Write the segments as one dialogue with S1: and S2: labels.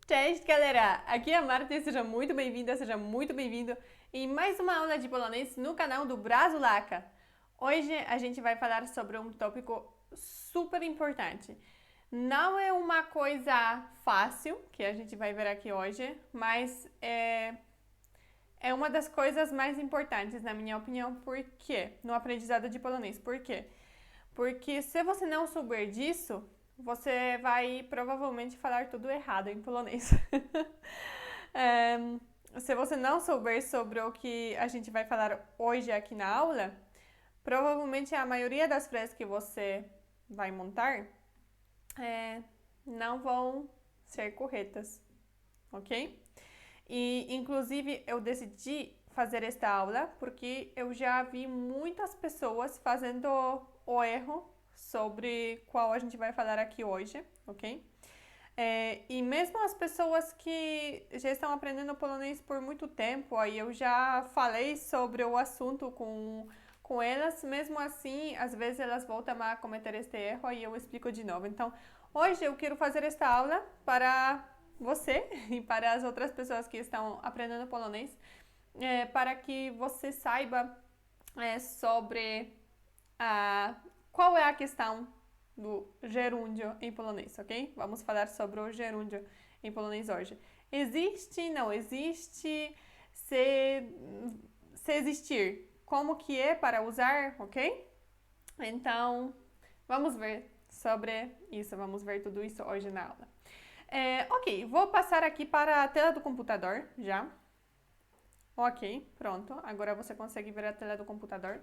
S1: Cześć, galera! Aqui é a Marta, seja muito bem-vinda, seja muito bem-vindo em mais uma aula de polonês no canal do Brasulaca. Hoje a gente vai falar sobre um tópico super importante. Não é uma coisa fácil que a gente vai ver aqui hoje, mas é uma das coisas mais importantes, na minha opinião. Por quê? No aprendizado de polonês. Por quê? Porque se você não souber disso, você vai provavelmente falar tudo errado em polonês. É, se você não souber sobre o que a gente vai falar hoje aqui na aula, provavelmente a maioria das frases que você vai montar não vão ser corretas, ok? E inclusive eu decidi fazer esta aula porque eu já vi muitas pessoas fazendo o erro sobre qual a gente vai falar aqui hoje, ok? E mesmo as pessoas que já estão aprendendo polonês por muito tempo, aí eu já falei sobre o assunto com elas, mesmo assim, às vezes elas voltam a cometer este erro e eu explico de novo. Então, hoje eu quero fazer esta aula para você e para as outras pessoas que estão aprendendo polonês, para que você saiba sobre qual é a questão do gerúndio em polonês, ok? Vamos falar sobre o gerúndio em polonês hoje. Existe, não existe, se existir, como que é para usar, ok? Então, vamos ver sobre isso, vamos ver tudo isso hoje na aula. Ok, vou passar aqui para a tela do computador já. Ok, pronto. Agora você consegue ver a tela do computador.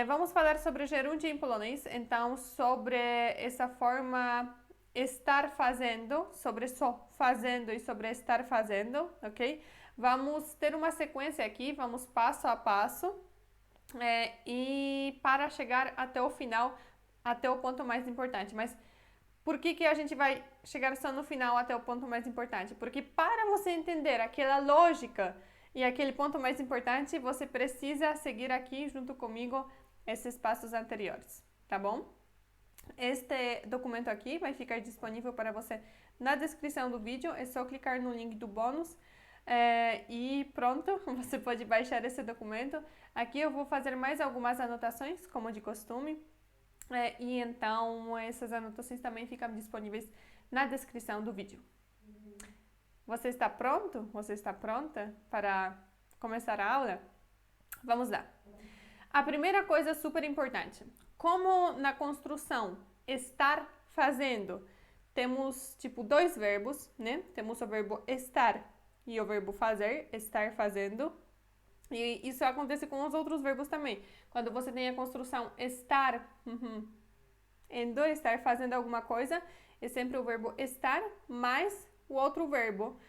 S1: Vamos falar sobre o gerúndio em polonês, então sobre essa forma estar fazendo, sobre só fazendo e sobre estar fazendo, ok? Vamos ter uma sequência aqui, vamos passo a passo e para chegar até o final, até o ponto mais importante. Mas por que a gente vai chegar só no final até o ponto mais importante? Porque para você entender aquela lógica e aquele ponto mais importante, você precisa seguir aqui junto comigo esses passos anteriores, tá bom? Este documento aqui vai ficar disponível para você na descrição do vídeo, é só clicar no link do bônus e pronto, você pode baixar esse documento. Aqui eu vou fazer mais algumas anotações, como de costume, e então essas anotações também ficam disponíveis na descrição do vídeo. Você está pronto? Você está pronta para começar a aula? Vamos lá. A primeira coisa super importante. Como na construção estar fazendo, temos tipo dois verbos, né? Temos o verbo estar e o verbo fazer, estar fazendo. E isso acontece com os outros verbos também. Quando você tem a construção estar, indo, estar fazendo alguma coisa, é sempre o verbo estar mais o outro verbo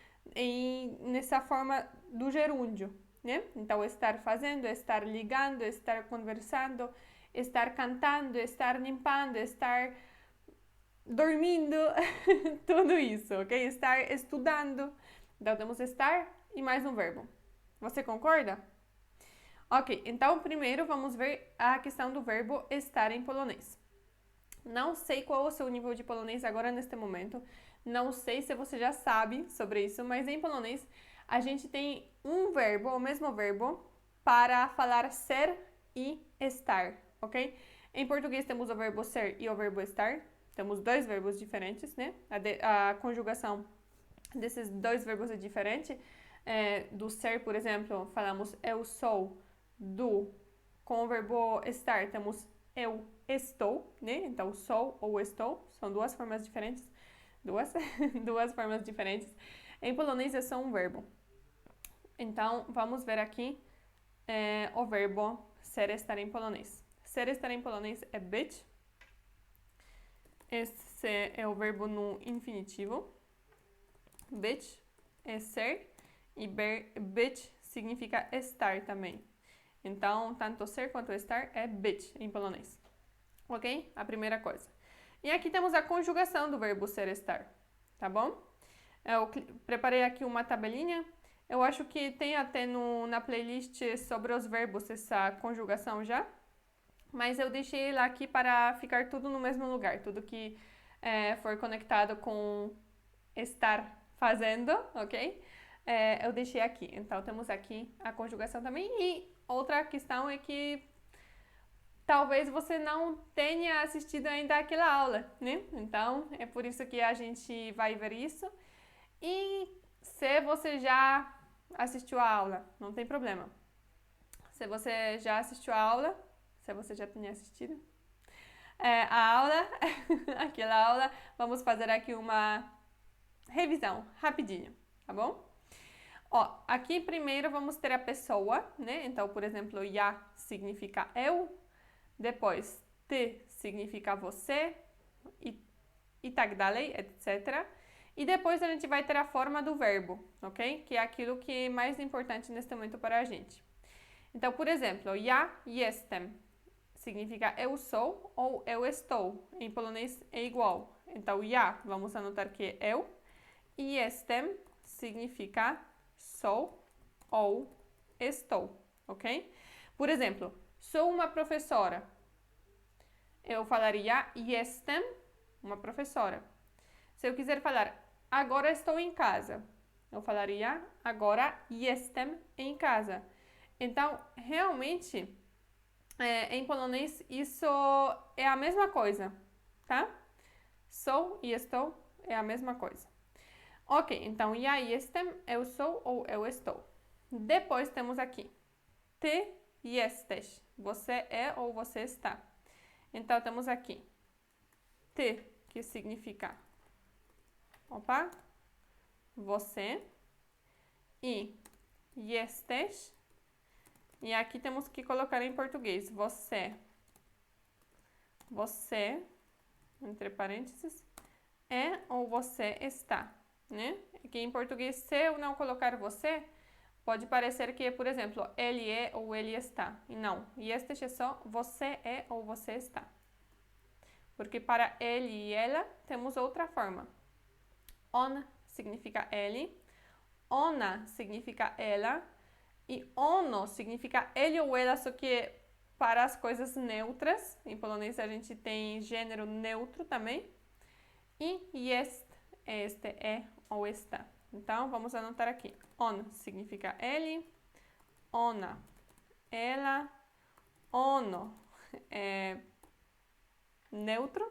S1: nessa forma do gerúndio, né? Então, estar fazendo, estar ligando, estar conversando, estar cantando, estar limpando, estar dormindo, tudo isso, ok? Estar estudando. Então, temos estar e mais um verbo. Você concorda? Ok, então primeiro vamos ver a questão do verbo estar em polonês. Não sei qual é o seu nível de polonês agora neste momento, não sei se você já sabe sobre isso, mas em polonês a gente tem um verbo, o mesmo verbo, para falar ser e estar, ok? Em português temos o verbo ser e o verbo estar, temos dois verbos diferentes, né? A conjugação desses dois verbos é diferente. Do ser, por exemplo, falamos eu sou, com o verbo estar temos eu estou, né? Então, sou ou estou, são duas formas diferentes. Duas formas diferentes. Em polonês é só um verbo. Então, vamos ver aqui o verbo ser estar em polonês. Ser estar em polonês é być. Esse é o verbo no infinitivo. Być é ser e być significa estar também. Então, tanto ser quanto estar é być em polonês. Ok? A primeira coisa. E aqui temos a conjugação do verbo ser estar, tá bom? Eu preparei aqui uma tabelinha. Eu acho que tem até na playlist sobre os verbos essa conjugação já. Mas eu deixei lá aqui para ficar tudo no mesmo lugar. Tudo que for conectado com estar fazendo, ok? Eu deixei aqui. Então, temos aqui a conjugação também. E outra questão é que talvez você não tenha assistido ainda aquela aula, né? Então, é por isso que a gente vai ver isso. E se você já assistiu a aula, não tem problema. Se você já assistiu a aula, se você já tinha assistido a aula, aquela aula, vamos fazer aqui uma revisão rapidinho, tá bom? Ó, aqui primeiro vamos ter a pessoa, né? Então, por exemplo, já significa eu, depois te significa você, e tak dalej, etc. E depois a gente vai ter a forma do verbo, ok? Que é aquilo que é mais importante neste momento para a gente. Então, por exemplo, ja jestem significa eu sou ou eu estou. Em polonês é igual. Então, ja, vamos anotar que é eu. E jestem significa sou ou estou, ok? Por exemplo, sou uma professora. Eu falaria jestem, uma professora. Se eu quiser falar agora estou em casa, eu falaria agora jestem em casa. Então, realmente, em polonês, isso é a mesma coisa, tá? Sou e estou é a mesma coisa. Ok, então, ja jestem, eu sou ou eu estou. Depois temos aqui, ty jesteś, você é ou você está. Então, temos aqui, ty, que significa, você, e jesteś, e aqui temos que colocar em português, você, entre parênteses, é ou você está, né? Aqui em português, se eu não colocar você, pode parecer que, por exemplo, ele é ou ele está. E não, jesteś é só você é ou você está. Porque para ele e ela, temos outra forma. On significa ele, ona significa ela, e ono significa ele ou ela, só que para as coisas neutras. Em polonês a gente tem gênero neutro também. E jest, este é ou está. Então, vamos anotar aqui. On significa ele, ona, ela, ono é neutro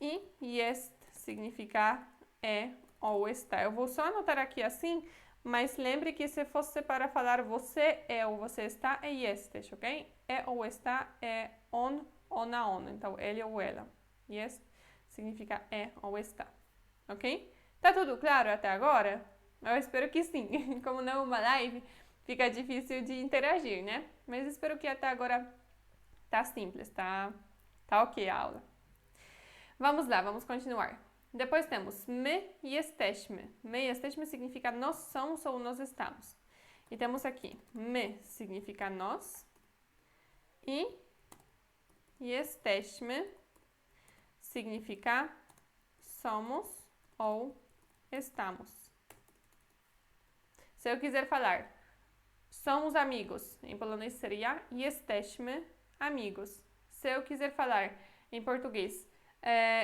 S1: e jest significa é ou está. Eu vou só anotar aqui assim, mas lembre que se fosse para falar você é ou você está, é jesteś, ok? É ou está é on, ona, ono. Então, ele ou ela. Jest significa é ou está, ok? Tá tudo claro até agora? Eu espero que sim. Como não é uma live, fica difícil de interagir, né? Mas espero que até agora tá simples, tá ok a aula. Vamos lá, vamos continuar. Depois temos my jesteśmy. My jesteśmy significa nós somos ou nós estamos. E temos aqui, my significa nós e jesteśmy significa somos ou estamos. Se eu quiser falar somos amigos, em polonês seria jesteśmy amigos. Se eu quiser falar em português,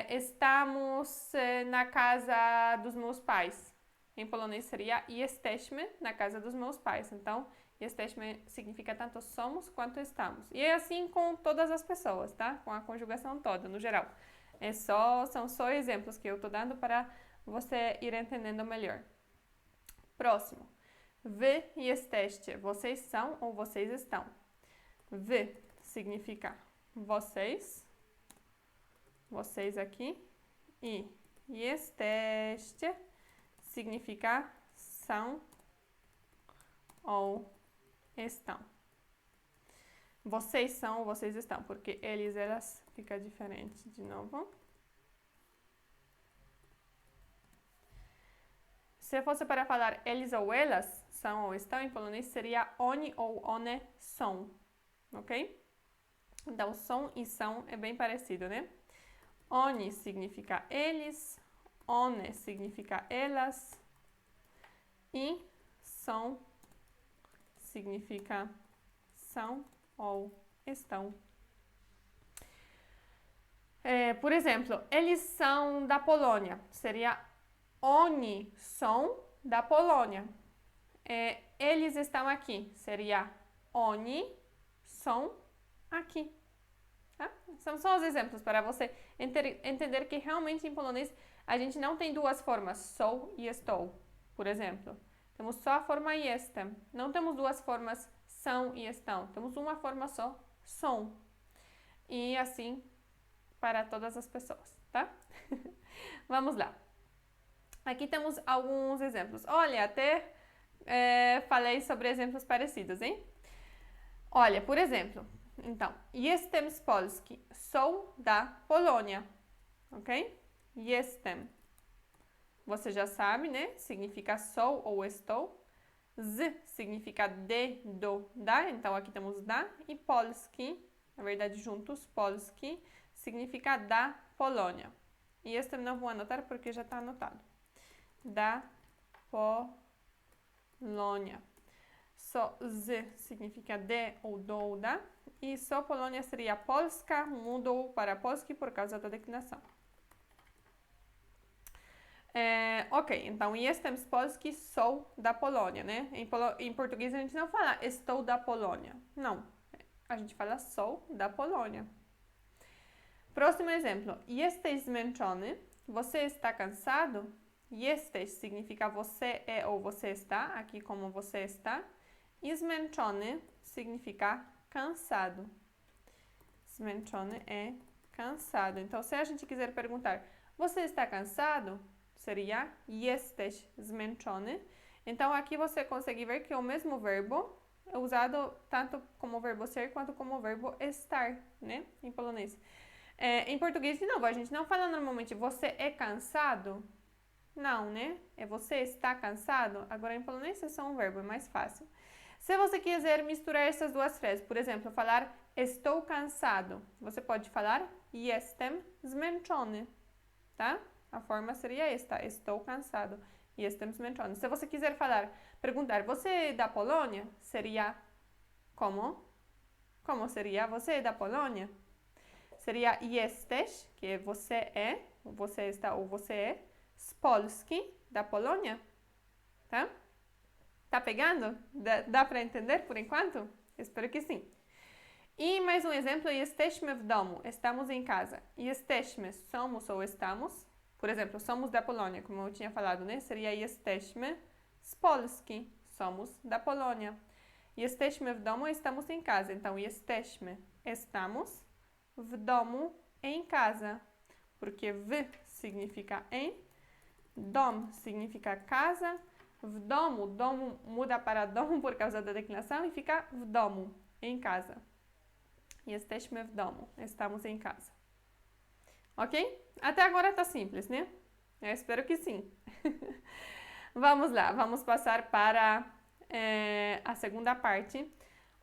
S1: estamos na casa dos meus pais. Em polonês seria jesteśmy na casa dos meus pais. Então, jesteśmy significa tanto somos quanto estamos. E é assim com todas as pessoas, tá? Com a conjugação toda, no geral. São só exemplos que eu estou dando para você ir entendendo melhor. Próximo. Wy jesteście. Vocês são ou vocês estão. Wy significa vocês. Vocês aqui. E jesteście significa são ou estão. Vocês são ou vocês estão, porque eles, elas fica diferente de novo. Se fosse para falar eles ou elas, são ou estão, em polonês seria oni ou one są, ok? Então, som e são é bem parecido, né? Oni significa eles, one significa elas e som significa são ou estão. Por exemplo, eles são da Polônia, seria Oni są da Polônia. Eles estão aqui. Seria oni są aqui. Tá? São só os exemplos para você entender que realmente em polonês a gente não tem duas formas, sou e estou, por exemplo. Temos só a forma jestem. Não temos duas formas, são e estão. Temos uma forma só, são. E assim para todas as pessoas, tá? Vamos lá. Aqui temos alguns exemplos. Olha, até falei sobre exemplos parecidos, hein? Olha, por exemplo, então, jestem z Polski, sou da Polônia, ok? Jestem, você já sabe, né? Significa sou ou estou. Z significa de, do, da, então aqui temos da. E Polski, na verdade juntos, Polski, significa da Polônia. E este não vou anotar porque já está anotado. Da Polônia. Só z significa de ou do ou da. E só Polônia seria Polska, mudou para Polski por causa da declinação. Ok, então jestem z Polski, sou da Polônia, né? Em português a gente não fala estou da Polônia. Não, a gente fala sou da Polônia. Próximo exemplo. Jesteś zmęczony? Você está cansado? Jesteś significa você é ou você está, aqui como você está. E zmęczony significa cansado. Zmęczony é cansado. Então, se a gente quiser perguntar, você está cansado? Seria jesteś zmęczony. Então, aqui você consegue ver que o mesmo verbo é usado tanto como verbo ser quanto como verbo estar, né? Em polonês. Em português, de novo, a gente não fala normalmente você é cansado? Não, né? É você está cansado? Agora, em polonês é só um verbo, é mais fácil. Se você quiser misturar essas duas frases, por exemplo, falar estou cansado, você pode falar jestem zmęczony, tá? A forma seria esta, estou cansado, jestem zmęczony. Se você quiser perguntar, você é da Polônia? Seria como? Como seria? Você é da Polônia? Seria jesteś, que é você está ou você é, z Polski, da Polônia, tá? Tá pegando? Dá para entender por enquanto? Espero que sim. E mais um exemplo, jesteśmy w domu, estamos em casa. Jesteśmy, somos ou estamos. Por exemplo, somos da Polônia, como eu tinha falado, né? Seria jesteśmy z Polski, somos da Polônia. Jesteśmy w domu, estamos em casa. Então, jesteśmy, estamos w domu, em casa. Porque w significa em, dom significa casa, w domu, domo muda para domu por causa da declinação e fica w domu, em casa. Jesteśmy w domu, estamos em casa. Ok? Até agora tá simples, né? Eu espero que sim. Vamos lá, vamos passar para a segunda parte.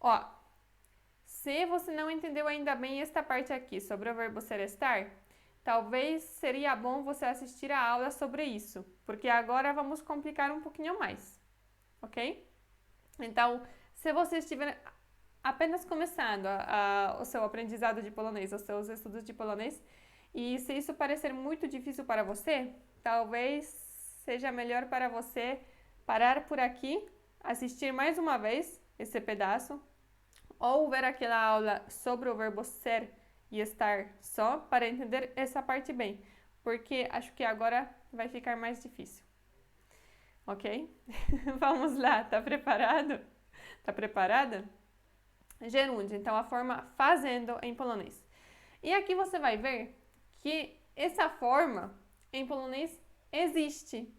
S1: Ó, se você não entendeu ainda bem esta parte aqui sobre o verbo ser estar, talvez seria bom você assistir a aula sobre isso, porque agora vamos complicar um pouquinho mais, ok? Então, se você estiver apenas começando o seu aprendizado de polonês, os seus estudos de polonês, e se isso parecer muito difícil para você, talvez seja melhor para você parar por aqui, assistir mais uma vez esse pedaço, ou ver aquela aula sobre o verbo ser e estar só, para entender essa parte bem, porque acho que agora vai ficar mais difícil. Ok? Vamos lá, tá preparado? Tá preparada? Gerúndio, então a forma fazendo em polonês. E aqui você vai ver que essa forma em polonês existe.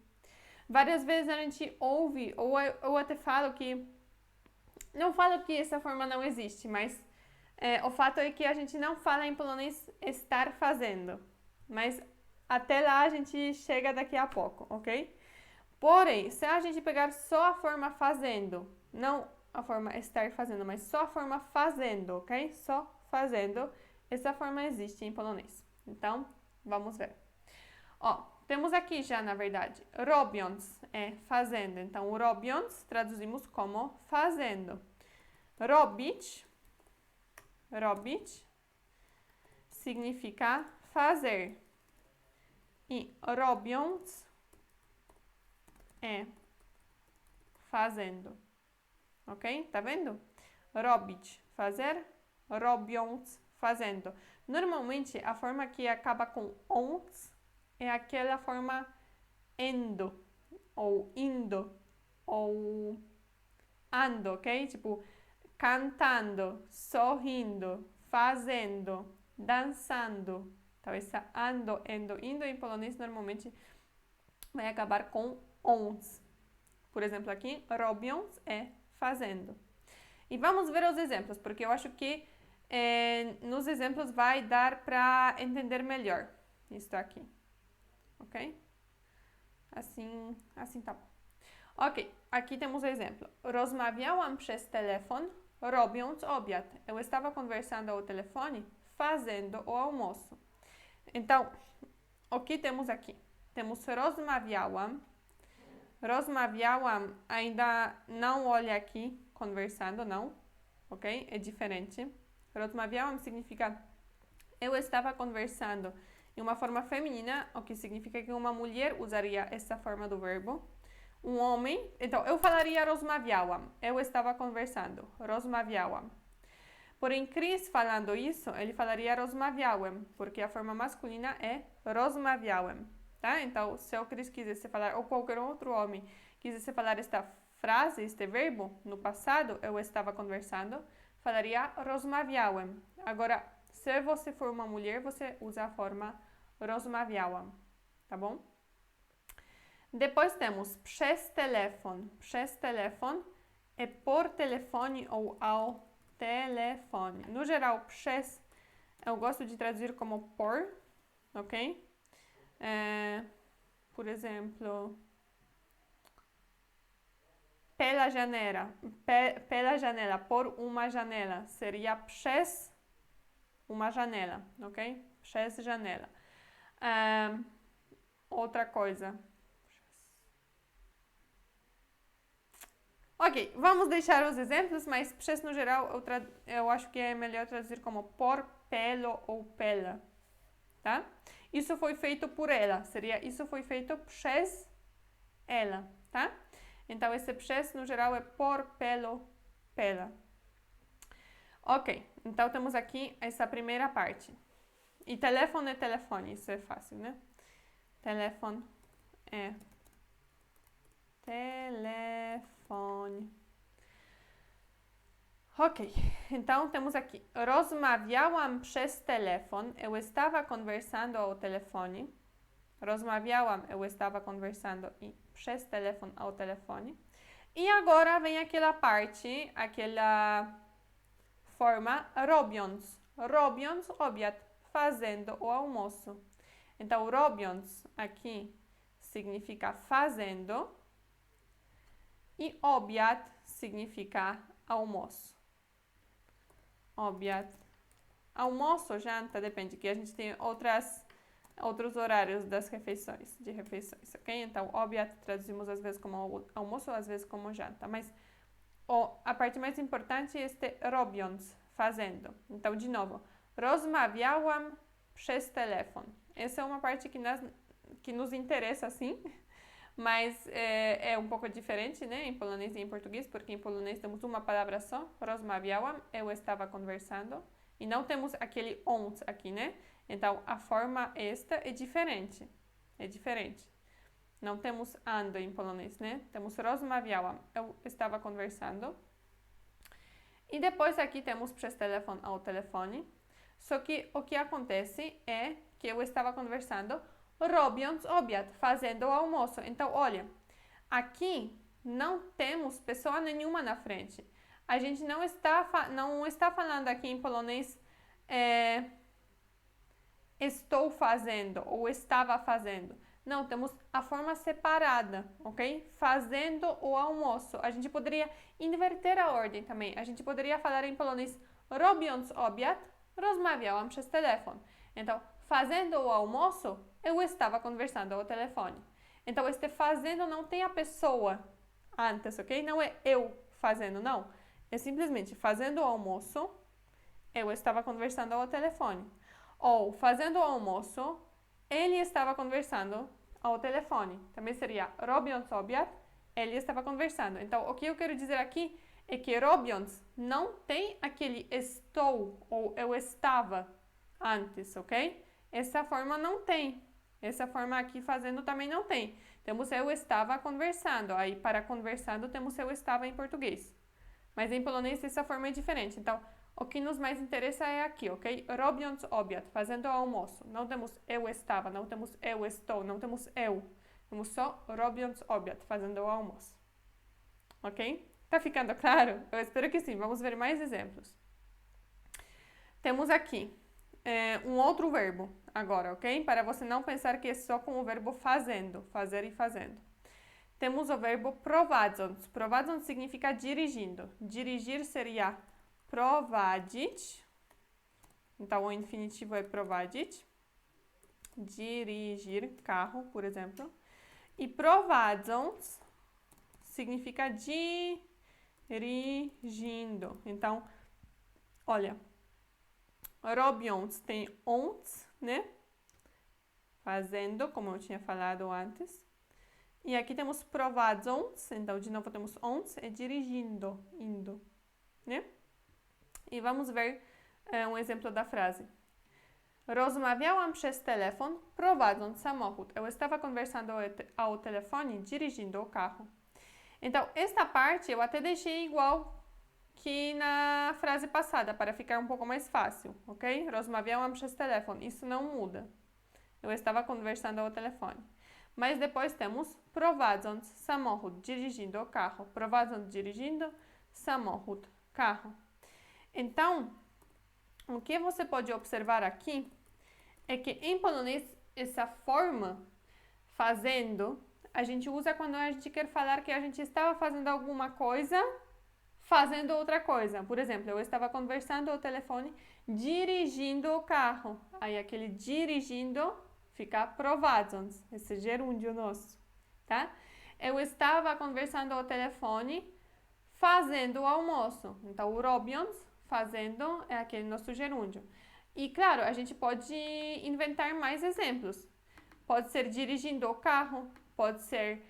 S1: Várias vezes a gente ouve, ou eu até falo que... Não falo que essa forma não existe, mas o fato é que a gente não fala em polonês estar fazendo. Mas até lá a gente chega daqui a pouco, ok? Porém, se a gente pegar só a forma fazendo, não a forma estar fazendo, mas só a forma fazendo, ok? Só fazendo, essa forma existe em polonês. Então, vamos ver. Ó, temos aqui já, na verdade, robiąc é fazendo. Então, o robiąc traduzimos como fazendo. Robić, robić significa fazer. E robiąc é fazendo, ok? Tá vendo? Robić, fazer, robiąc, fazendo. Normalmente, a forma que acaba com ons é aquela forma endo, ou indo, ou ando, ok? Tipo, cantando, sorrindo, fazendo, dançando. Então, essa ando, endo, indo em polonês normalmente vai acabar com ons. Por exemplo, aqui, robiąc é fazendo. E vamos ver os exemplos, porque eu acho que nos exemplos vai dar para entender melhor isso aqui. Ok? Assim tá bom. Ok, aqui temos o exemplo. Rozmawiałam przez telefon, robiąc obiad. Eu estava conversando ao telefone, fazendo o almoço. Então, o que temos aqui? Temos rozmawiałam. Rozmawiałam, ainda não olha aqui, conversando, não. Ok? É diferente. Rozmawiałam significa eu estava conversando em uma forma feminina, o que significa que uma mulher usaria essa forma do verbo. Um homem, então eu falaria rozmawiałam, eu estava conversando, rozmawiałam. Porém, Chris falando isso, ele falaria rozmawiałem, porque a forma masculina é rozmawiałem, tá? Então, se o Chris quisesse falar, ou qualquer outro homem quisesse falar esta frase, este verbo, no passado, eu estava conversando, falaria rozmawiałem. Agora, se você for uma mulher, você usa a forma rozmawiałam, tá bom? Depois temos przez telefon. Przez telefon é por telefone ou ao telefone. No geral, przez eu gosto de traduzir como por, ok? Por exemplo, pela janela. Pela janela, por uma janela. Seria przez uma janela, ok? Przez janela. Outra coisa. Ok, vamos deixar os exemplos, mas przez no geral eu acho que é melhor traduzir como por, pelo ou pela, tá? Isso foi feito por ela, seria isso foi feito przez ela, tá? Então esse przez no geral é por, pelo, pela. Ok, então temos aqui essa primeira parte. E telefone é telefone, isso é fácil, né? Telefone é telefone. Ok, então temos aqui. Rozmawiałam przez telefon. Eu estava conversando ao telefone. Rozmawiałam, eu estava conversando przez telefon ao telefone. E agora vem aquela parte, aquela forma robiąc. Robiąc obiad, fazendo o almoço. Então, robiąc aqui significa fazendo e obiad significa almoço. Obiad. Almoço, janta, depende, que a gente tem outros horários de refeições, ok? Então, obiad traduzimos às vezes como almoço, às vezes como janta, mas a parte mais importante é este robiąc, fazendo. Então, de novo, rozmawiałam przez telefon. Essa é uma parte que nos interessa, assim, mas é um pouco diferente, né, em polonês e em português, porque em polonês temos uma palavra só, rozmawiałam, eu estava conversando, e não temos aquele ons aqui, né? Então, a forma esta é diferente, Não temos ando em polonês, né? Temos rozmawiałam, eu estava conversando. E depois aqui temos przez telefon ao telefone, só que o que acontece é que eu estava conversando robiąc obiad, fazendo o almoço. Então, olha, aqui não temos pessoa nenhuma na frente. A gente não está falando aqui em polonês estou fazendo ou estava fazendo. Não, temos a forma separada, ok? Fazendo o almoço. A gente poderia inverter a ordem também. A gente poderia falar em polonês robiąc obiad, rozmawiałam przez telefon. Então, fazendo o almoço, eu estava conversando ao telefone. Então, este fazendo não tem a pessoa antes, ok? Não é eu fazendo, não. É simplesmente fazendo o almoço, eu estava conversando ao telefone. Ou fazendo o almoço, ele estava conversando ao telefone. Também seria robiąc obiad, ele estava conversando. Então, o que eu quero dizer aqui é que robiąc não tem aquele estou ou eu estava antes, ok? Essa forma não tem. Essa forma aqui fazendo também não tem. Temos eu estava conversando. Aí, para conversando, temos eu estava em português. Mas em polonês essa forma é diferente. Então, o que nos mais interessa é aqui, ok? Robiąc obiad, fazendo o almoço. Não temos eu estava, não temos eu estou, não temos eu. Temos só robiąc obiad, fazendo o almoço. Ok? Tá ficando claro? Eu espero que sim. Vamos ver mais exemplos. Temos aqui um outro verbo agora, ok? Para você não pensar que é só com o verbo fazendo, fazer e fazendo. Temos o verbo prowadząc. Prowadząc significa dirigindo. Dirigir seria prowadzić. Então, o infinitivo é prowadzić. Dirigir carro, por exemplo. E prowadząc significa dirigindo. Então, olha, robiąc tem ont, né? Fazendo, como eu tinha falado antes. E aqui temos prowadząc, então de novo temos ont, é dirigindo, indo, né? E vamos ver um exemplo da frase. Rozmawiałam przez telefon, prowadząc samochód. Eu estava conversando ao telefone, dirigindo o carro. Então, esta parte eu até deixei igual que na frase passada, para ficar um pouco mais fácil, ok? Rozmawiałam przez telefon, isso não muda. Eu estava conversando ao telefone. Mas depois temos prowadząc samochód, dirigindo o carro. Prowadząc, dirigindo, samochód, carro. Então, o que você pode observar aqui é que em polonês essa forma fazendo a gente usa quando a gente quer falar que a gente estava fazendo alguma coisa, fazendo outra coisa. Por exemplo, eu estava conversando ao telefone, dirigindo o carro. Aí aquele dirigindo fica prowadząc, esse gerúndio nosso, tá? Eu estava conversando ao telefone, fazendo o almoço. Então, o robiąc, fazendo, é aquele nosso gerúndio. E, claro, a gente pode inventar mais exemplos. Pode ser dirigindo o carro, pode ser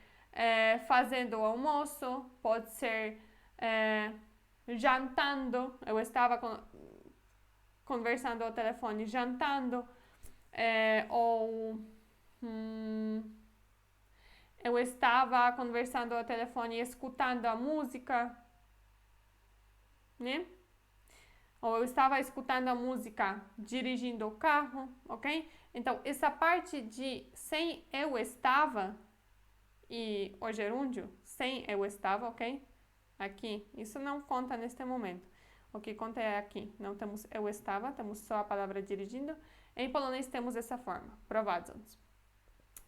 S1: fazendo o almoço, pode ser jantando. Eu estava conversando ao telefone, jantando. Ou eu estava conversando ao telefone e escutando a música, né? Ou eu estava escutando a música dirigindo o carro, ok? Então, essa parte de sem eu estava e o gerúndio, sem eu estava, ok? Aqui, isso não conta neste momento. O que conta é aqui. Não temos eu estava, temos só a palavra dirigindo. Em polonês temos essa forma, prowadząc.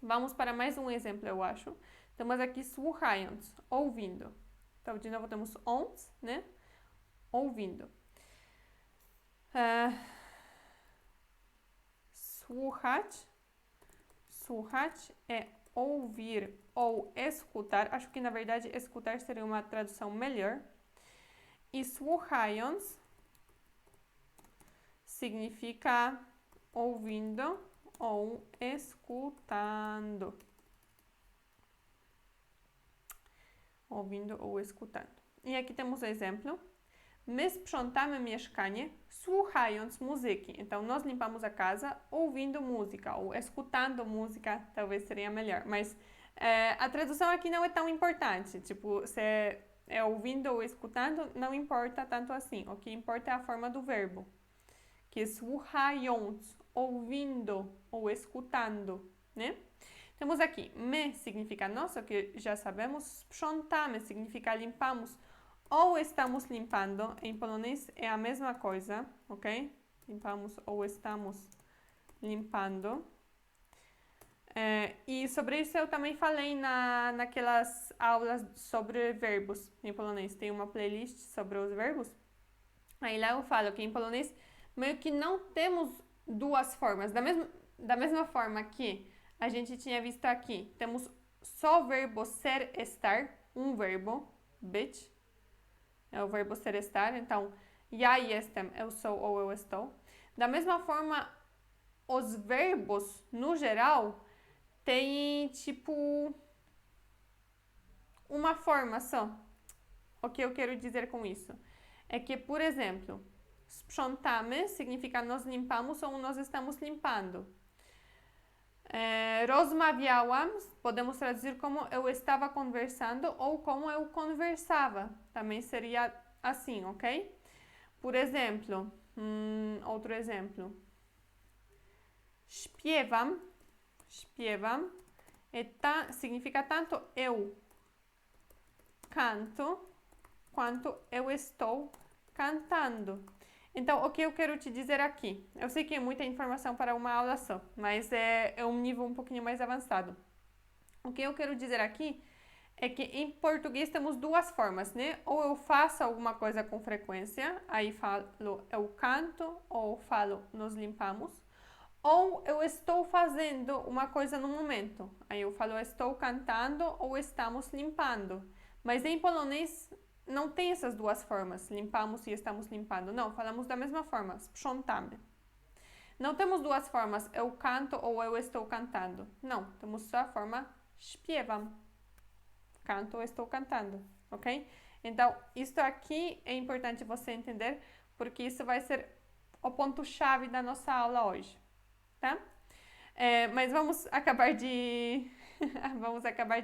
S1: Vamos para mais um exemplo, eu acho. Temos aqui słuchając, ouvindo. Então, de novo, temos ont, né? Ouvindo. Słuchać. Słuchać é ouvir ou escutar. Acho que, na verdade, escutar seria uma tradução melhor. E słuchając significa ouvindo ou escutando. Ouvindo ou escutando. E aqui temos o exemplo. My sprzątamy mieszkanie słuchając muzyki. Então, nós limpamos a casa ouvindo música ou escutando música, talvez seria melhor. Mas a tradução aqui não é tão importante. Tipo, se é ouvindo ou escutando, não importa tanto assim. O que importa é a forma do verbo, que é słuchając, ouvindo ou escutando, né? Temos aqui, my significa nós, o que já sabemos, sprzątamy significa limpamos ou estamos limpando. Em polonês é a mesma coisa, ok? Limpamos ou estamos limpando. E sobre isso eu também falei naquelas aulas sobre verbos em polonês. Tem uma playlist sobre os verbos. Aí lá eu falo que em polonês meio que não temos duas formas. Da mesma forma que a gente tinha visto aqui, temos só o verbo ser, estar, um verbo, być, é o verbo ser, estar. Então, ja jestem, eu sou ou eu estou. Da mesma forma, os verbos, no geral, tem, tipo, uma forma só. O que eu quero dizer com isso? É que, por exemplo, sprzątamy significa nós limpamos ou nós estamos limpando. Rozmawiałam, podemos traduzir como eu estava conversando ou como eu conversava. Também seria assim, ok? Por exemplo, outro exemplo. Śpiewam, śpiewam, significa tanto eu canto, quanto eu estou cantando. Então, o que eu quero te dizer aqui? Eu sei que é muita informação para uma aula só, mas é um nível um pouquinho mais avançado. O que eu quero dizer aqui é que em português temos duas formas, né? Ou eu faço alguma coisa com frequência, aí falo eu canto, ou falo nós limpamos. Ou eu estou fazendo uma coisa no momento, aí eu falo estou cantando ou estamos limpando. Mas em polonês não tem essas duas formas, limpamos e estamos limpando. Não, falamos da mesma forma, sprzątamy. Não temos duas formas, eu canto ou eu estou cantando. Não, temos só a forma śpiewam. Canto ou estou cantando, ok? Então, isso aqui é importante você entender, porque isso vai ser o ponto-chave da nossa aula hoje, tá? Mas vamos acabar de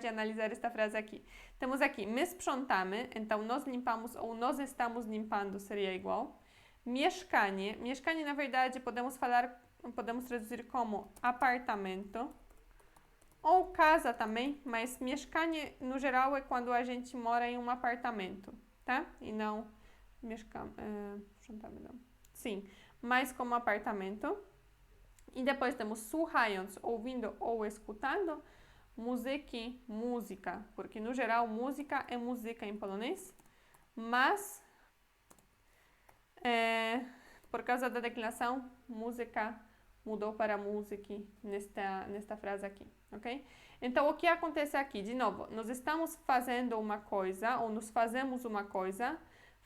S1: analisar esta frase aqui. Temos aqui, my sprzątamy, então nós limpamos ou nós estamos limpando seria igual. Mieszkanie, mieszkanie na verdade podemos traduzir como apartamento ou casa também, mas mieszkanie no geral é quando a gente mora em um apartamento, tá? E não sprzątamy não. Sim, mas como apartamento. E depois temos słuchając, ouvindo ou escutando, muzyki, música, porque no geral música é música em polonês, mas por causa da declinação, música mudou para music nesta frase aqui, ok? Então, o que acontece aqui? De novo, nós estamos fazendo uma coisa, ou nós fazemos uma coisa,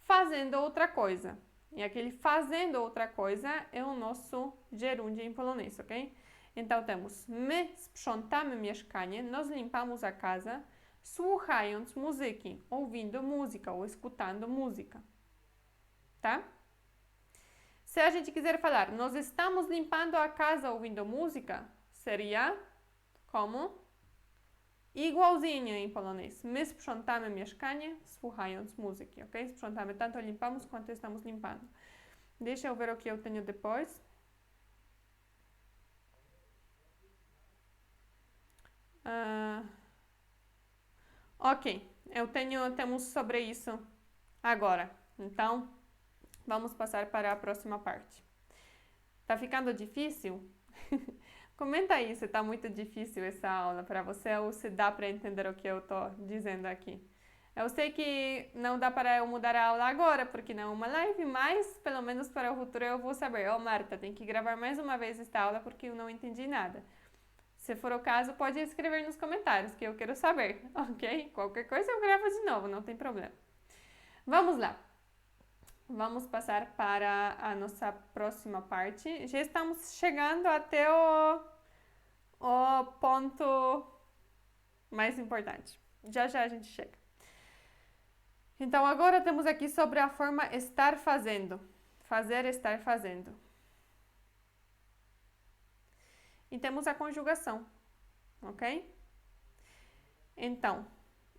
S1: fazendo outra coisa. E aquele fazendo outra coisa é o nosso gerúndio em polonês, ok? Então temos my sprzątamy mieszkanie, nós limpamos a casa, słuchając muzyki, ouvindo música ou escutando música, tá? Se a gente quiser falar, nós estamos limpando a casa ouvindo música, seria como igualzinho em polonês. My sprzątamy mieszkanie, słuchając muzyki, ok? Sprzątamy, tanto limpamos quanto estamos limpando. Deixa eu ver o que eu tenho depois. Ok, temos sobre isso agora. Então, vamos passar para a próxima parte. Tá ficando difícil? Comenta aí se tá muito difícil essa aula para você ou se dá para entender o que eu tô dizendo aqui. Eu sei que não dá para eu mudar a aula agora, porque não é uma live, mas pelo menos para o futuro eu vou saber. Marta, tem que gravar mais uma vez esta aula porque eu não entendi nada. Se for o caso, pode escrever nos comentários que eu quero saber, ok? Qualquer coisa eu gravo de novo, não tem problema. Vamos lá. Vamos passar para a nossa próxima parte. Já estamos chegando até o ponto mais importante. Já já a gente chega. Então, agora temos aqui sobre a forma estar fazendo. Fazer, estar fazendo. E temos a conjugação, ok? Então,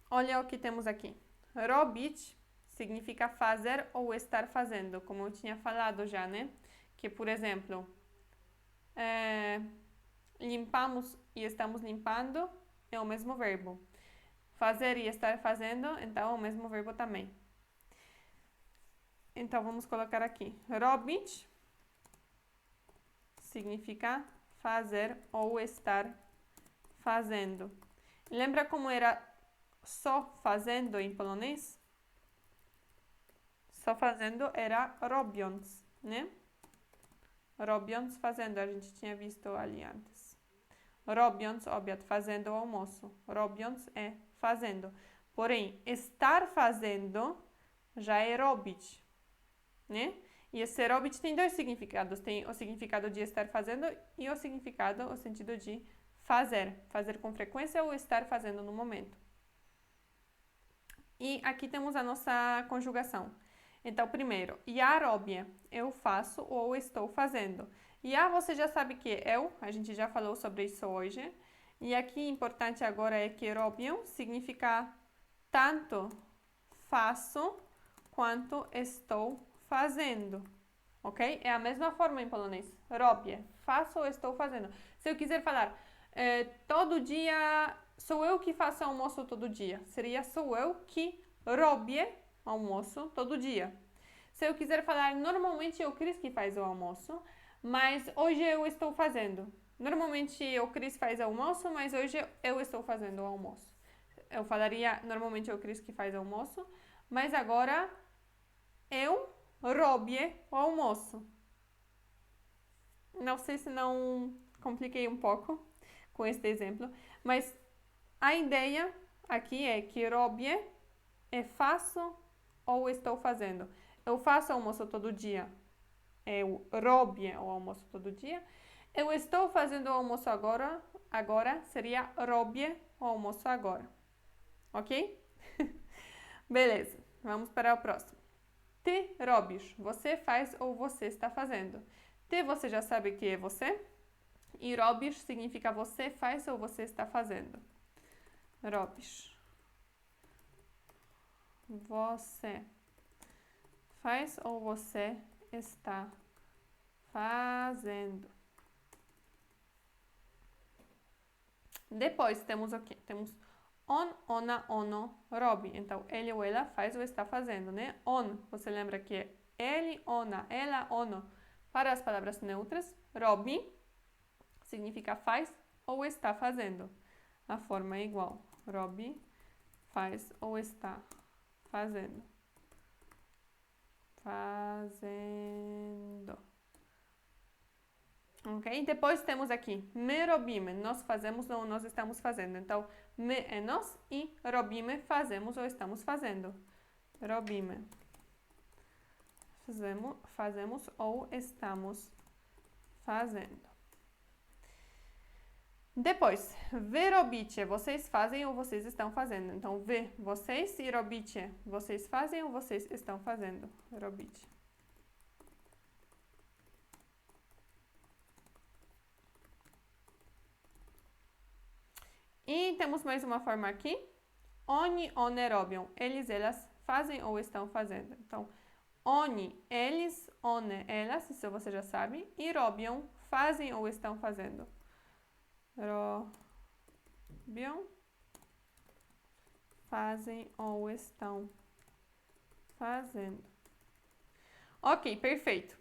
S1: olha o que temos aqui. Robić significa fazer ou estar fazendo, como eu tinha falado já, né? Que, por exemplo, limpamos e estamos limpando é o mesmo verbo. Fazer e estar fazendo, então é o mesmo verbo também. Então, vamos colocar aqui. Robić significa fazer ou estar fazendo. Lembra como era só fazendo em polonês? Só fazendo era robiąc, né? Robiąc, fazendo, a gente tinha visto ali antes. Robiąc, obiad, fazendo o almoço. Robiąc é fazendo. Porém, estar fazendo já é robić, né? E esse robić tem dois significados. Tem o significado de estar fazendo e o significado, o sentido de fazer. Fazer com frequência ou estar fazendo no momento. E aqui temos a nossa conjugação. Então, primeiro, ja robię, eu faço ou estou fazendo. Ja você já sabe que é eu, a gente já falou sobre isso hoje. E aqui importante agora é que robię significa tanto faço quanto estou fazendo, ok? É a mesma forma em polonês. Robię, faço ou estou fazendo. Se eu quiser falar todo dia, sou eu que faço almoço todo dia. Seria sou eu que robię almoço todo dia. Se eu quiser falar, normalmente é o Cris que faz o almoço, mas hoje eu estou fazendo. Normalmente o Cris faz o almoço, mas hoje eu estou fazendo o almoço. Eu falaria, normalmente é o Cris que faz o almoço, mas agora eu robię o almoço. Não sei se não compliquei um pouco com este exemplo, mas a ideia aqui é que robię é faço ou estou fazendo. Eu faço almoço todo dia. Eu robię o almoço todo dia. Eu estou fazendo o almoço agora seria robię o almoço agora. Ok? Beleza, vamos para o próximo. Ty robisz, você faz ou você está fazendo. Ty você já sabe que é você. E robisz significa você faz ou você está fazendo. Robisz. Você faz ou você está fazendo. Depois temos o quê? Temos on, ona, ono, robi. Então, ele ou ela faz ou está fazendo, né? On, você lembra que é ele, ona, ela, ono. Para as palavras neutras, robi significa faz ou está fazendo. A forma é igual. Robi faz ou está fazendo. Fazendo. Ok? Depois temos aqui my robimy, nós fazemos ou nós estamos fazendo. Então, my é nós e robimy, fazemos ou estamos fazendo. Robimy. Fazemos ou estamos fazendo. Depois, wy robicie, vocês fazem ou vocês estão fazendo. Então, wy, vocês e robicie, vocês fazem ou vocês estão fazendo. Robicie. E temos mais uma forma aqui. Oni, one robią. Eles, elas fazem ou estão fazendo. Então, oni, eles, one, elas, isso você já sabe. E robią, fazem ou estão fazendo. Robią, fazem ou estão fazendo. Ok, perfeito.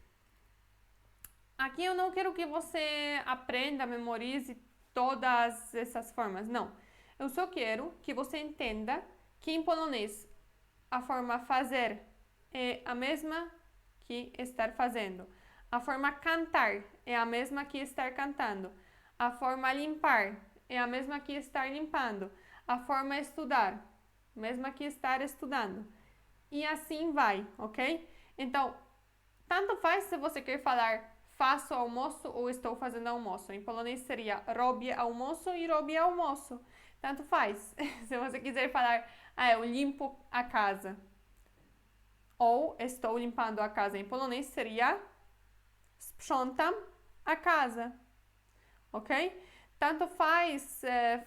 S1: Aqui eu não quero que você aprenda, memorize todas essas formas, não. Eu só quero que você entenda que em polonês a forma fazer é a mesma que estar fazendo. A forma cantar é a mesma que estar cantando. A forma limpar é a mesma que estar limpando. A forma estudar, mesma que estar estudando. E assim vai, ok? Então, tanto faz se você quer falar faço almoço ou estou fazendo almoço. Em polonês seria robię almoço e robię almoço. Tanto faz. Se você quiser falar, eu limpo a casa. Ou estou limpando a casa. Em polonês seria sprzątam a casa. Ok? Tanto faz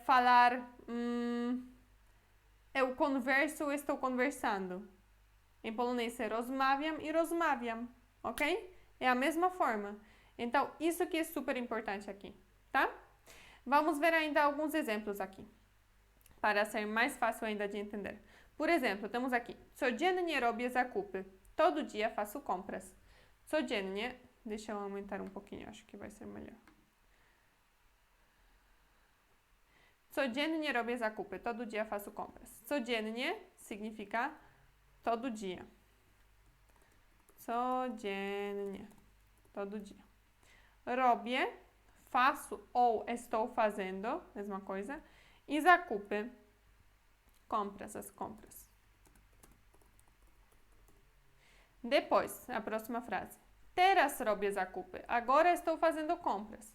S1: falar eu converso ou estou conversando. Em polonês é rozmawiam e rozmawiam. Ok? É a mesma forma. Então, isso que é super importante aqui, tá? Vamos ver ainda alguns exemplos aqui, para ser mais fácil ainda de entender. Por exemplo, temos aqui, codziennie robię zakupy. Todo dia faço compras. Codziennie, deixa eu aumentar um pouquinho, acho que vai ser melhor. Codziennie robię zakupy. Todo dia faço compras. Codziennie significa todo dia. Codziennie. Todo dia. Robię, faço ou estou fazendo, mesma coisa. E zakupy, compras, as compras. Depois, a próxima frase. Teraz robię zakupy. Agora estou fazendo compras.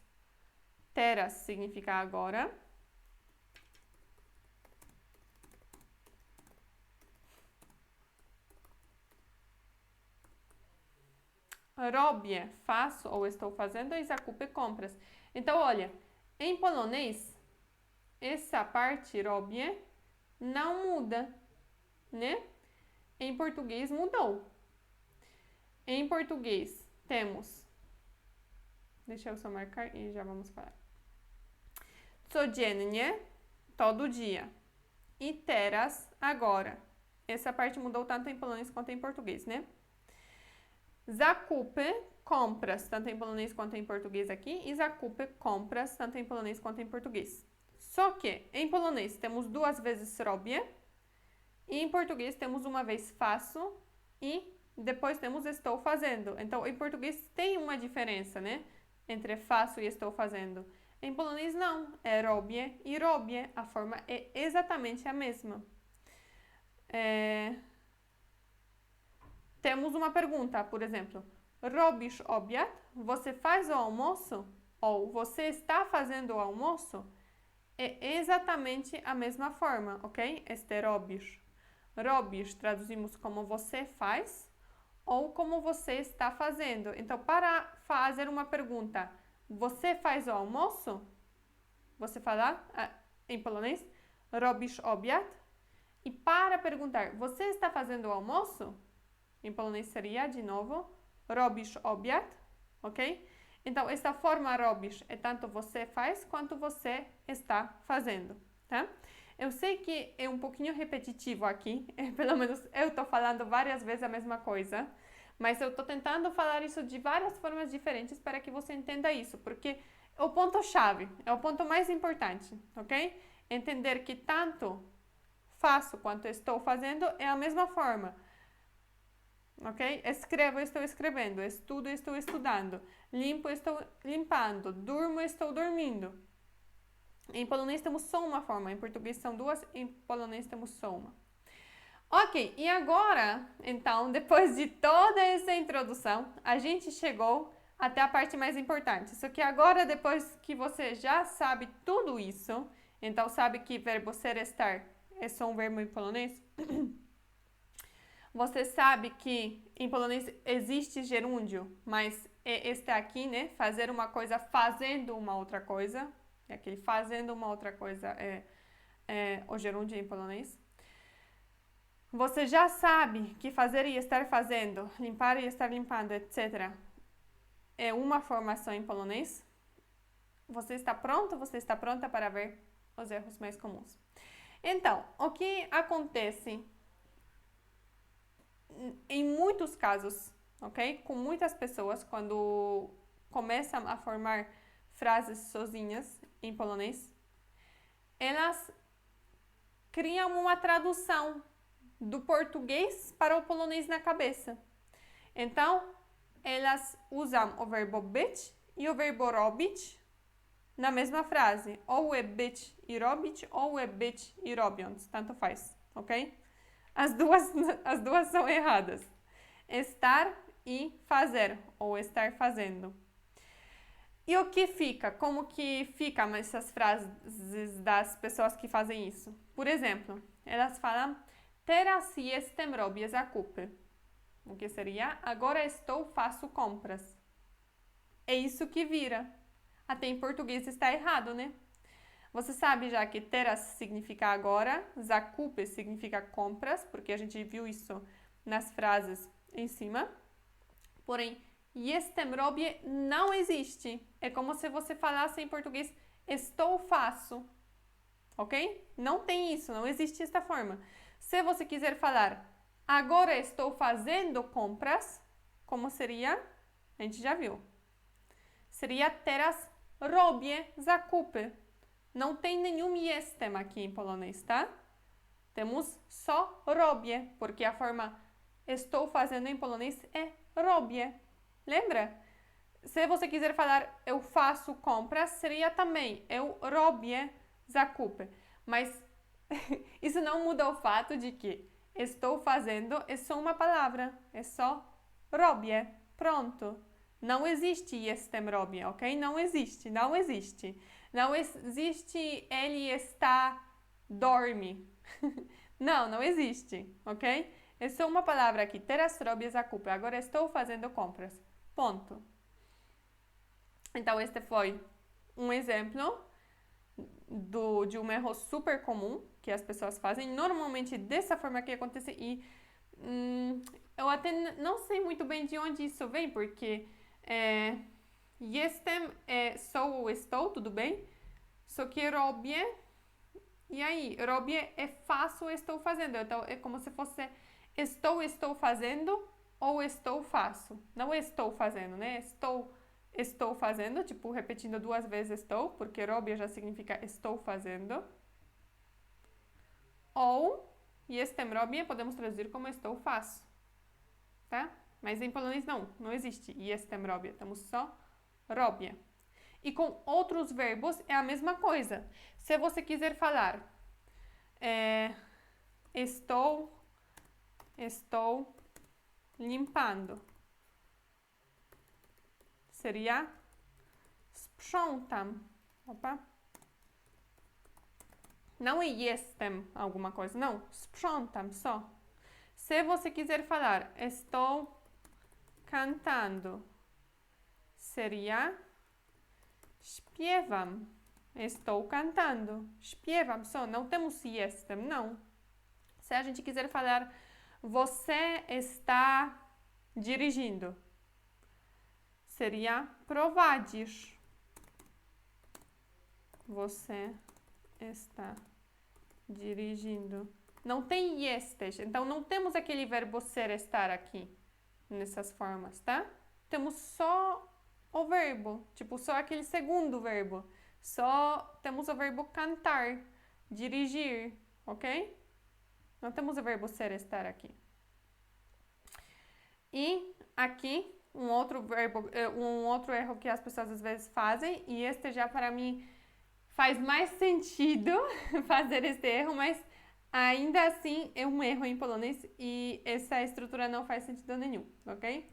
S1: Teraz significa agora. Robię, faço ou estou fazendo, e zakupy, compras. Então, olha, em polonês, essa parte robię não muda, né? Em português mudou. Em português temos, deixa eu só marcar e já vamos falar. Codziennie, todo dia. E teraz, agora. Essa parte mudou tanto em polonês quanto em português, né? Zakupy, compras, tanto em polonês quanto em português aqui. E zakupy, compras, tanto em polonês quanto em português. Só que em polonês temos 2 vezes robię. E em português temos uma vez faço e depois temos estou fazendo. Então, em português tem uma diferença, né? Entre faço e estou fazendo. Em polonês não, é robię e robię. A forma é exatamente a mesma. Temos uma pergunta, por exemplo. Robisz obiad? Você faz o almoço? Ou você está fazendo o almoço? É exatamente a mesma forma, ok? Este robisz. Robisz traduzimos como você faz ou como você está fazendo. Então, para fazer uma pergunta, você faz o almoço? Você fala em polonês, robisz obiad? E para perguntar, você está fazendo o almoço? Em polonês seria, de novo, robisz obiad, ok? Então, essa forma robisz é tanto você faz quanto você está fazendo, tá? Eu sei que é um pouquinho repetitivo aqui, pelo menos eu estou falando várias vezes a mesma coisa, mas eu estou tentando falar isso de várias formas diferentes para que você entenda isso, porque é o ponto-chave, é o ponto mais importante, ok? Entender que tanto faço quanto estou fazendo é a mesma forma, ok? Escrevo, estou escrevendo, estudo, estou estudando, limpo, estou limpando, durmo, estou dormindo. Em polonês temos só uma forma, em português são 2, em polonês temos só uma. Ok, e agora, então, depois de toda essa introdução, a gente chegou até a parte mais importante. Só que agora, depois que você já sabe tudo isso, então sabe que verbo ser, estar é só um verbo em polonês, você sabe que em polonês existe gerúndio, mas é este aqui, né? Fazer uma coisa fazendo uma outra coisa. É aquele fazendo uma outra coisa é o gerúndio em polonês. Você já sabe que fazer e estar fazendo, limpar e estar limpando, etc. é uma formação em polonês. Você está pronto? Você está pronta para ver os erros mais comuns? Então, o que acontece em muitos casos, ok? Com muitas pessoas, quando começam a formar frases sozinhas em polonês, elas criam uma tradução do português para o polonês na cabeça. Então, elas usam o verbo być e o verbo robić na mesma frase. Ou é być e robić, ou é być e robiąc. Tanto faz, ok? As duas são erradas. Estar e fazer, ou estar fazendo. E o que fica? Como que ficam essas frases das pessoas que fazem isso? Por exemplo, elas falam teraz jestem, robię zakupy. O que seria? Agora estou, faço compras. É isso que vira. Até em português está errado, né? Você sabe já que teraz significa agora, zakupy significa compras, porque a gente viu isso nas frases em cima. Porém, jestem, robię não existe. É como se você falasse em português estou, faço. Ok? Não tem isso, não existe esta forma. Se você quiser falar agora estou fazendo compras, como seria? A gente já viu. Seria teraz robię zakupy. Não tem nenhum jestem aqui em polonês, tá? Temos só robię, porque a forma estou fazendo em polonês é robię. Lembra? Se você quiser falar eu faço compras, seria também eu robię zakupy. Mas isso não muda o fato de que estou fazendo é só uma palavra, é só robię, pronto. Não existe jestem robię, ok? Não existe, não existe. Não existe ele está, dorme. Não existe, ok? É só uma palavra aqui, teraz robię zakupy. Agora estou fazendo compras. Ponto. Então, este foi um exemplo de um erro super comum que as pessoas fazem. Normalmente, dessa forma que acontece. E eu até não sei muito bem de onde isso vem, porque jestem é sou ou estou, tudo bem? Só que robię, e aí, robię é faço ou estou fazendo. Então, é como se fosse estou fazendo ou estou faço. Não estou fazendo, né? Estou fazendo, tipo, repetindo 2 vezes estou, porque robię já significa estou fazendo. Ou jestem robię podemos traduzir como estou faço, tá? Mas em polonês não existe jestem robię, temos só robię. E com outros verbos é a mesma coisa. Se você quiser falar estou limpando, seria sprzątam. Opa. Não é jestem alguma coisa, não. Sprzątam só. Se você quiser falar estou cantando, seria śpiewam. Estou cantando. Śpiewam só. Não temos jestem, não. Se a gente quiser falar você está dirigindo, seria prowadzisz. Você está dirigindo. Não tem jesteś, então não temos aquele verbo ser, estar aqui, nessas formas, tá? Temos só o verbo, tipo, só aquele segundo verbo. Só temos o verbo cantar, dirigir, ok? Não temos o verbo ser, estar aqui. E aqui, um outro erro que as pessoas às vezes fazem, e este já para mim faz mais sentido fazer este erro, mas ainda assim é um erro em polonês e essa estrutura não faz sentido nenhum, ok?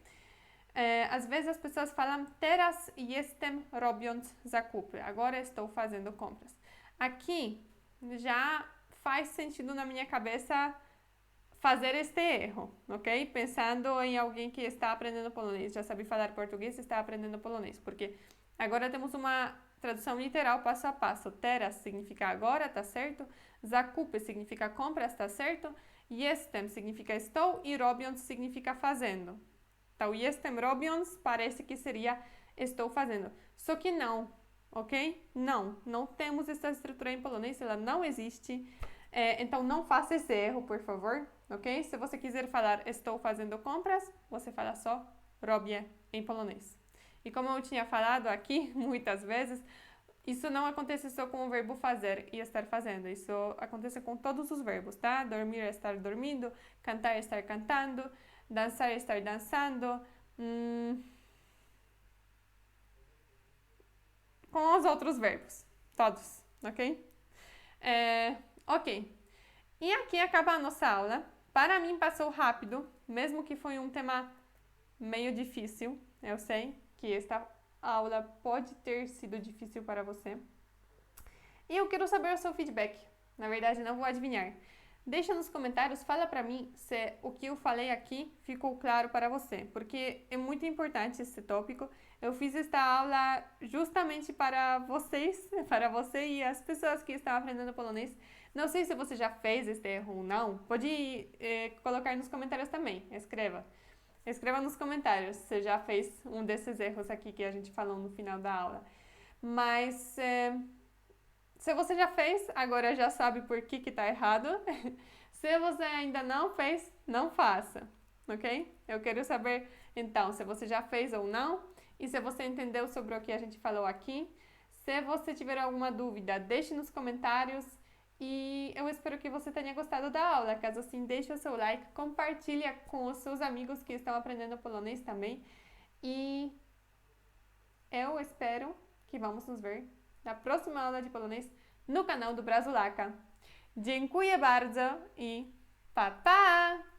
S1: Às vezes as pessoas falam teraz jestem robiąc zakupy. Agora estou fazendo compras. Aqui já faz sentido na minha cabeça fazer este erro, ok? Pensando em alguém que está aprendendo polonês, já sabe falar português e está aprendendo polonês, porque agora temos uma tradução literal passo a passo. Teraz significa agora, tá certo? Zakupy significa compras, tá certo? Jestem significa estou e robiąc significa fazendo. Então, jestem robiąc parece que seria estou fazendo. Só que não, ok? Não temos essa estrutura em polonês, ela não existe. Então, não faça esse erro, por favor, ok? Se você quiser falar estou fazendo compras, você fala só robię em polonês. E como eu tinha falado aqui muitas vezes, isso não acontece só com o verbo fazer e estar fazendo. Isso acontece com todos os verbos, tá? Dormir é estar dormindo, cantar é estar cantando, dançar é estar dançando. Com os outros verbos, todos, ok? Ok. E aqui acaba a nossa aula. Para mim passou rápido, mesmo que foi um tema meio difícil, eu sei que esta aula pode ter sido difícil para você. E eu quero saber o seu feedback. Na verdade, não vou adivinhar. Deixa nos comentários, fala para mim se o que eu falei aqui ficou claro para você, porque é muito importante esse tópico. Eu fiz esta aula justamente para vocês, para você e as pessoas que estão aprendendo polonês. Não sei se você já fez este erro ou não. Pode colocar nos comentários também. Escreva nos comentários se já fez um desses erros aqui que a gente falou no final da aula. Mas se você já fez, agora já sabe por que está errado. Se você ainda não fez, não faça, ok? Eu quero saber, então, se você já fez ou não e se você entendeu sobre o que a gente falou aqui. Se você tiver alguma dúvida, deixe nos comentários. E eu espero que você tenha gostado da aula. Caso assim, deixe o seu like, compartilha com os seus amigos que estão aprendendo polonês também. E eu espero que vamos nos ver na próxima aula de polonês no canal do Brazulaca. Dziękuję bardzo i pa pa!